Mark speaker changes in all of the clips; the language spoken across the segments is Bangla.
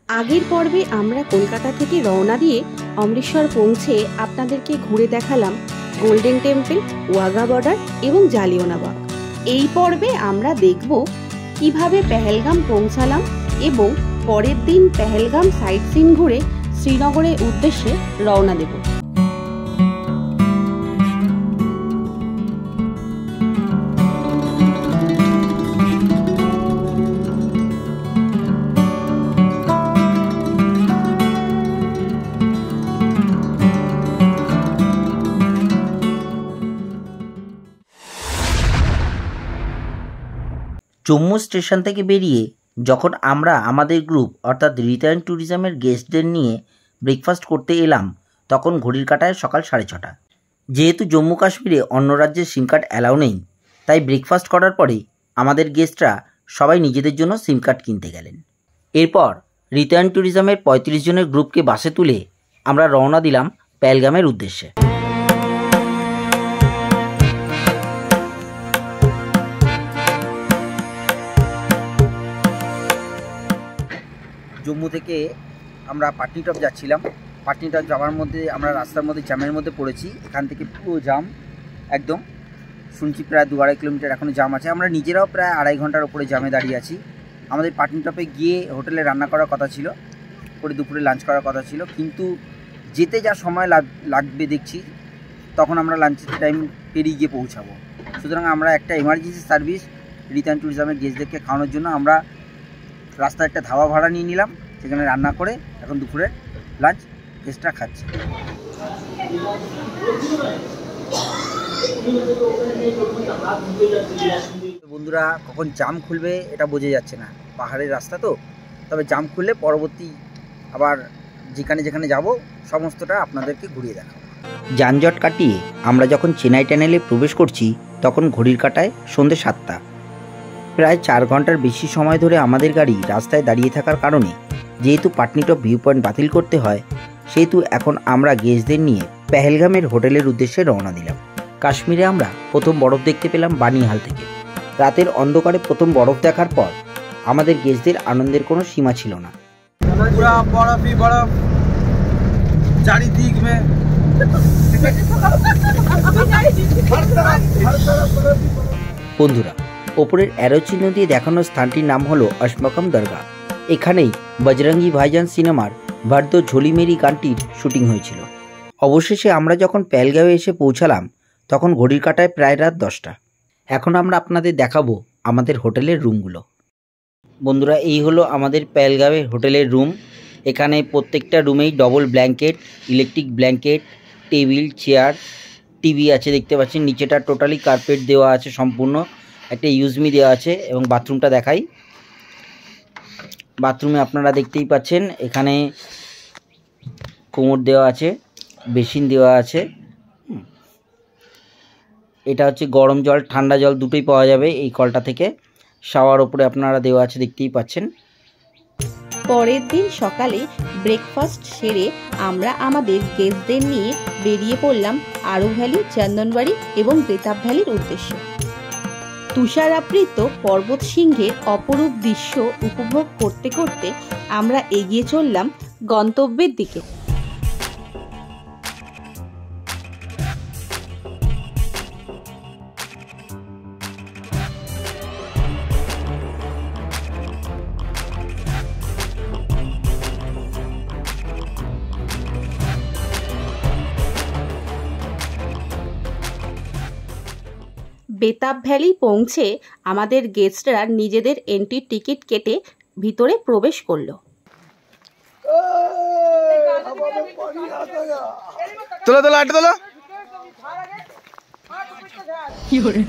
Speaker 1: আগের পর্বে আমরা কলকাতা থেকে রওনা দিয়ে অমৃতসর পৌঁছে আপনাদেরকে ঘুরে দেখালাম গোল্ডেন টেম্পল, ওয়াঘা বর্ডার এবং জালিয়ানওয়ালাবাগ। এই পর্বে আমরা দেখব কিভাবে পেহেলগাম পৌঁছালাম এবং পরের দিন পেহেলগাম সাইট সিন ঘুরে শ্রীনগরের উদ্দেশ্যে রওনা দেব।
Speaker 2: জম্মু স্টেশন থেকে বেরিয়ে যখন আমরা আমাদের গ্রুপ অর্থাৎ রিটার্ন ট্যুরিজমের গেস্টদের নিয়ে ব্রেকফাস্ট করতে এলাম, তখন ঘড়ির কাঁটায় সকাল 6:30। যেহেতু জম্মু কাশ্মীরে অন্য রাজ্যের সিম কার্ড অ্যালাউ নেই, তাই ব্রেকফাস্ট করার পরে আমাদের গেস্টরা সবাই নিজেদের জন্য সিম কার্ড কিনতে গেলেন। এরপর রিটার্ন ট্যুরিজমের 35 জনের গ্রুপকে বাসে তুলে আমরা রওনা দিলাম পেহেলগামের উদ্দেশ্যে। জম্মু থেকে আমরা পাটনিটপ যাচ্ছিলাম। পাটনিটপ যাওয়ার মধ্যে আমরা রাস্তার মধ্যে জ্যামের মধ্যে পড়েছি। এখান থেকে পুরো জাম, একদম শুনছি প্রায় 2-2.5 কিলোমিটার এখনও জাম আছে। আমরা নিজেরাও প্রায় 2.5 ঘন্টার ওপরে জামে দাঁড়িয়ে আছি। আমাদের পাটনিটপে গিয়ে হোটেলে রান্না করার কথা ছিল, পরে দুপুরে লাঞ্চ করার কথা ছিল, কিন্তু যেতে যা সময় লাগবে দেখছি, তখন আমরা লাঞ্চের টাইম পেরিয়ে গিয়ে পৌঁছাবো। সুতরাং আমরা একটা এমার্জেন্সি সার্ভিস রিটার্ন ট্যুরিজমের গেস্টদেরকে খাওয়ানোর জন্য আমরা রাস্তায় একটা ধাবা ভাড়া নিয়ে নিলাম, সেখানে রান্না করে এখন দুপুরে লাঞ্চ গেস্টরা খাচ্ছে। বন্ধুরা, কখন জাম খুলবে এটা বোঝা যাচ্ছে না, পাহাড়ের রাস্তা তো। তবে জাম খুললে পরবর্তী আবার যেখানে যেখানে যাব সমস্তটা আপনাদেরকে ঘুরিয়ে দেখাবো। যানজট কাটিয়ে আমরা যখন চেনাই টানেলে প্রবেশ করছি, তখন ঘড়ির কাঁটায় সন্ধ্যে 7টা। প্রায় 4 ঘন্টার বেশি সময় ধরে আমাদের গাড়ি রাস্তায় দাঁড়িয়ে থাকার কারণে যেহেতু পাটনিটপ ভিউ পয়েন্ট বাতিল করতে হয়, সেহেতু এখন আমরা গেস্টদের নিয়ে পেহেলগামের হোটেলের উদ্দেশ্যে রওনা দিলাম। কাশ্মীরে আমরা প্রথম বরফ দেখতে পেলাম বানিহাল থেকে। রাতের অন্ধকারে প্রথম বরফ দেখার পর আমাদের গেস্টদের আনন্দের কোনো সীমা ছিল না।
Speaker 3: पूरा बर्फ ही बर्फ चारिदिक में,
Speaker 2: বন্ধুরা, ওপরের অ্যারো চিহ্ন দিয়ে দেখানো স্থানটির নাম হলো অশমকম দরগা। এখানেই বজরঙ্গি ভাইজান সিনেমার ভার্দ ঝোলি মেরি গানটির শুটিং হয়েছিল। অবশেষে আমরা যখন পেহেলগামে এসে পৌঁছালাম, তখন ঘড়ির কাঁটায় প্রায় রাত 10টা। এখন আমরা আপনাদের দেখাবো আমাদের হোটেলের রুমগুলো। বন্ধুরা, এই হলো আমাদের পেহেলগামের হোটেলের রুম। এখানে প্রত্যেকটা রুমেই double blanket, electric blanket, table, chair, TV আছে দেখতে পাচ্ছেন। নিচেটা টোটালি কার্পেট দেওয়া আছে, সম্পূর্ণ একটা ইউজমি দেওয়া আছে। এবং বাথরুমটা দেখাই। বাথরুমে আপনারা দেখতেই পাচ্ছেন এখানে কোমর দেওয়া আছে, বেসিন দেওয়া আছে। এটা হচ্ছে গরম জল, ঠান্ডা জল দুটোই পাওয়া যাবে এই কলটা থেকে। শাওয়ার ওপরে আপনারা দেওয়া আছে দেখতেই পাচ্ছেন।
Speaker 1: পরের দিন সকালে ব্রেকফাস্ট সেরে আমরা আমাদের গেস্টদের নিয়ে বেরিয়ে পড়লাম আরু ভ্যালি, চন্দনবাড়ি এবং বেতাব ভ্যালির উদ্দেশ্যে। তুষারাবৃত পর্বত সিংহের অপরূপ দৃশ্য উপভোগ করতে করতে আমরা এগিয়ে চললাম গন্তব্যের দিকে। বেতাব ভ্যালি পৌঁছে আমাদের গেস্টরা নিজেদের এন্ট্রি টিকিট কেটে ভিতরে প্রবেশ করলো।
Speaker 3: তোলো তোলো আটে তোলো।
Speaker 1: কি করে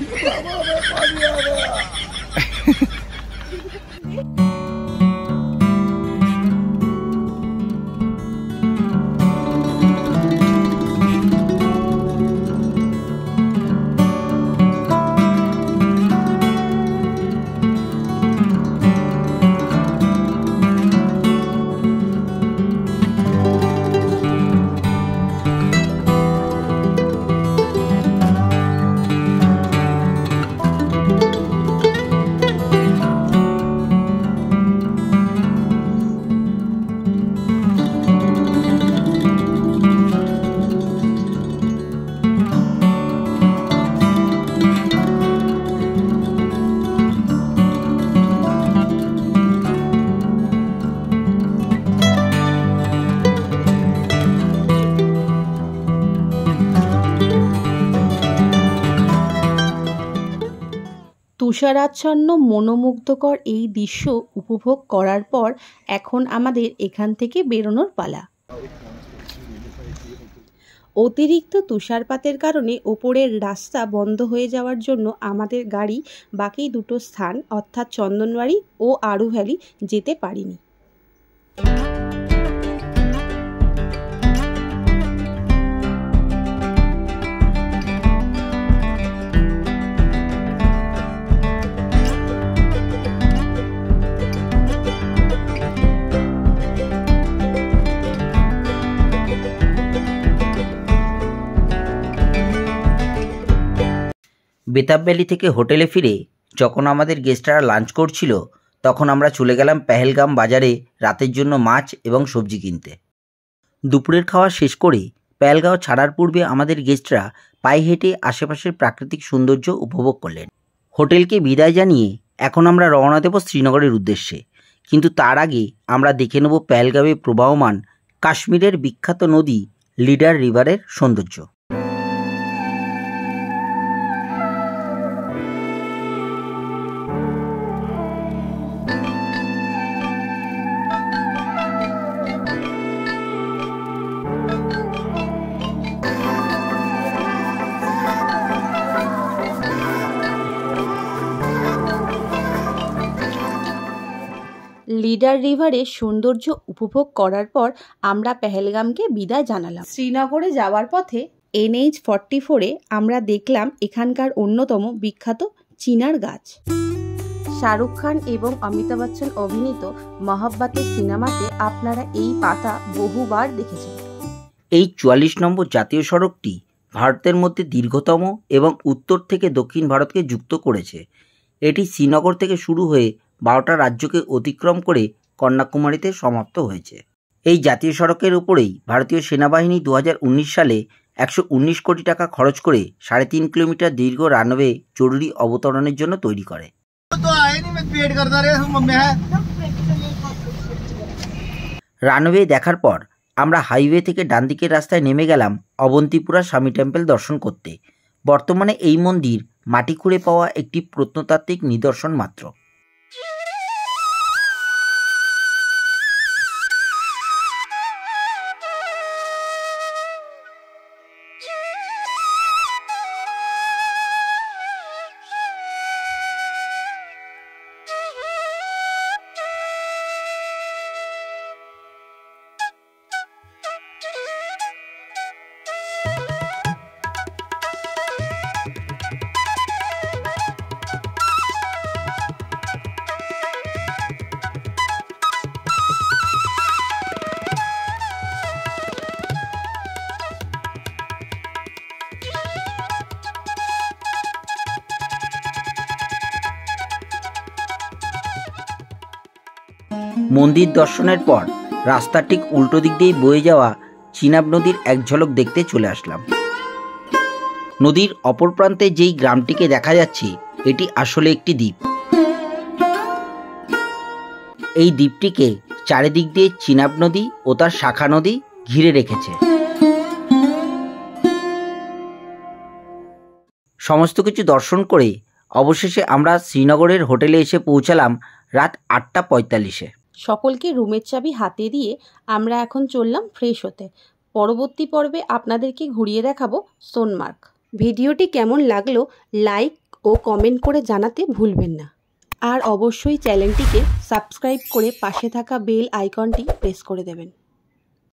Speaker 1: তুষারাচ্ছন্ন মনোমুগ্ধকর এই দৃশ্য উপভোগ করার পর এখন আমাদের এখান থেকে বেরোনোর পালা। অতিরিক্ত তুষারপাতের কারণে ওপরের রাস্তা বন্ধ হয়ে যাওয়ার জন্য আমাদের গাড়ি বাকি দুটো স্থান অর্থাৎ চন্দনবাড়ি ও আরু ভ্যালি যেতে পারিনি।
Speaker 2: বেতাব ভ্যালি থেকে হোটেলে ফিরে যখন আমাদের গেস্টরা লাঞ্চ করছিল তখন আমরা চলে গেলাম পেহেলগাম বাজারে রাতের জন্য মাছ এবং সবজি কিনতে। দুপুরের খাওয়া শেষ করে পেহেলগাঁও ছাড়ার পূর্বে আমাদের গেস্টরা পায়ে হেঁটে আশেপাশের প্রাকৃতিক সৌন্দর্য উপভোগ করলেন। হোটেলকে বিদায় জানিয়ে এখন আমরা রওনা দেব শ্রীনগরের উদ্দেশ্যে, কিন্তু তার আগে আমরা দেখে নেব পেহেলগাঁওয়ে প্রবাহমান কাশ্মীরের বিখ্যাত নদী লিডার রিভারের সৌন্দর্য।
Speaker 1: লিডার রিভারের সৌন্দর্য উপভোগ করার পর আমরা পেহেলগামকে বিদায় জানালাম। শ্রীনগরে যাওয়ার পথে NH-44-এ আমরা দেখলাম এখানকার অন্যতম বিখ্যাত চিনার গাছ। শাহরুখ খান এবং অমিতাভ বচ্চন অভিনীত মহব্বতের সিনেমাতে আপনারা এই পাতা বহুবার দেখেছেন।
Speaker 2: এই 44 নম্বর জাতীয় সড়কটি ভারতের মধ্যে দীর্ঘতম এবং উত্তর থেকে দক্ষিণ ভারতকে যুক্ত করেছে। এটি শ্রীনগর থেকে শুরু হয়ে 12টা রাজ্যকে অতিক্রম করে কন্যাকুমারীতে সমাপ্ত হয়েছে। এই জাতীয় সড়কের উপরেই ভারতীয় সেনাবাহিনী 2019 সালে 119 কোটি টাকা খরচ করে 3.5 কিলোমিটার দীর্ঘ রানওয়ে জরুরি অবতরণের জন্য তৈরি করে। রানওয়ে দেখার পর আমরা হাইওয়ে থেকে ডান দিকের রাস্তায় নেমে গেলাম অবন্তিপুরা স্বামী টেম্পল দর্শন করতে। বর্তমানে এই মন্দির মাটি খুঁড়ে পাওয়া একটি প্রত্নতাত্ত্বিক নিদর্শন মাত্র। মন্দির দর্শনের পর রাস্তার ঠিক উল্টো দিক দিয়ে বয়ে যাওয়া চিনাব নদীর এক ঝলক দেখতে চলে আসলাম। নদীর অপর প্রান্তে যেই গ্রামটিকে দেখা যাচ্ছে এটি আসলে একটি দ্বীপ। এই দ্বীপটিকে চারিদিক দিয়ে চিনাব নদী ও তার শাখা নদী ঘিরে রেখেছে। সমস্ত কিছু দর্শন করে অবশেষে আমরা শ্রীনগরের হোটেলে এসে পৌঁছালাম রাত 8:45-এ।
Speaker 1: সকলকে রুমের চাবি হাতে দিয়ে আমরা এখন চললাম ফ্রেশ হতে। পরবর্তী পর্বে আপনাদেরকে ঘুরিয়ে দেখাবো সোনমার্গ। ভিডিওটি কেমন লাগলো লাইক ও কমেন্ট করে জানাতে ভুলবেন না, আর অবশ্যই চ্যানেলটিকে সাবস্ক্রাইব করে পাশে থাকা বেল আইকনটি প্রেস করে দেবেন।